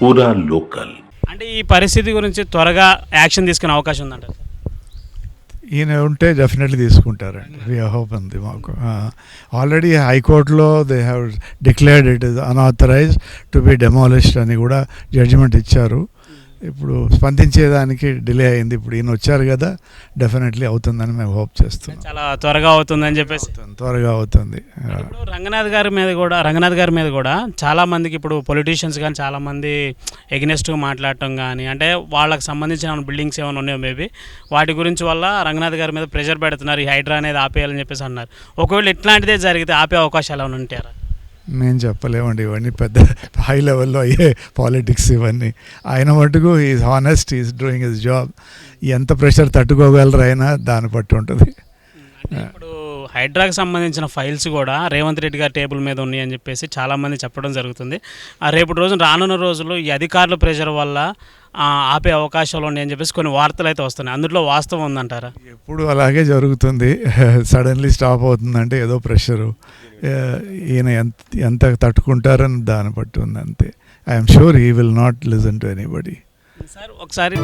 పూరా లోకల్. అంటే ఈ పరిస్థితి గురించి త్వరగా యాక్షన్ తీసుకునే అవకాశం ఉందంటారు. ఈయన ఉంటే డెఫినెట్లీ తీసుకుంటారండి. వి హోప్ ఉంది మాకు. ఆల్రెడీ హైకోర్టులో they have declared it is unauthorised to be demolished అని కూడా జడ్జిమెంట్ ఇచ్చారు. ఇప్పుడు స్పందించేదానికి డిలే అయింది. ఇప్పుడు ఈయన వచ్చారు కదా, డెఫినెట్లీ అవుతుందని మేము హోప్ చేస్తున్నాం. చాలా త్వరగా అవుతుందని చెప్పేసి త్వరగా అవుతుంది. ఇప్పుడు రంగనాథ్ గారి మీద కూడా చాలా మందికి ఇప్పుడు పొలిటీషియన్స్ కానీ చాలా మంది ఎగ్నెస్ట్గా మాట్లాడటం కానీ, అంటే వాళ్ళకి సంబంధించిన బిల్డింగ్స్ ఏమైనా ఉన్నాయో మేబీ వాటి గురించి వల్ల రంగనాథ్ గారి మీద ప్రెషర్ పెడుతున్నారు, ఈ హైడ్రా అనేది ఆపేయాలని చెప్పేసి అన్నారు. ఒకవేళ ఇట్లాంటిదే జరిగితే ఆపే అవకాశాలు ఏమైనా ఉంటారా? మేము చెప్పలేమండి, ఇవన్నీ పెద్ద హై లెవెల్లో అయ్యే పాలిటిక్స్ ఇవన్నీ. ఆయన మటుకు is honest, is doing his job. ఎంత ప్రెషర్ తట్టుకోగలరు అయినా దాన్ని బట్టి ఉంటుంది. అంటే ఇప్పుడు హైడ్రాకి సంబంధించిన ఫైల్స్ కూడా రేవంత్ రెడ్డి గారి టేబుల్ మీద ఉన్నాయని చెప్పేసి చాలామంది చెప్పడం జరుగుతుంది. రేపటి రోజున రానున్న రోజుల్లో ఈ అధికారుల ప్రెషర్ వల్ల ఆపే అవకాశాలు ఉన్నాయని చెప్పేసి కొన్ని వార్తలు అయితే వస్తున్నాయి. అందులో వాస్తవం ఉందంటారా? ఎప్పుడు అలాగే జరుగుతుంది. సడన్లీ స్టాప్ అవుతుందంటే ఏదో ప్రెషరు. ఈయన ఎంత తట్టుకుంటారని దాన్ని బట్టి ఉంది అంతే. I'm sure he will not listen to anybody. Sir ఒకసారి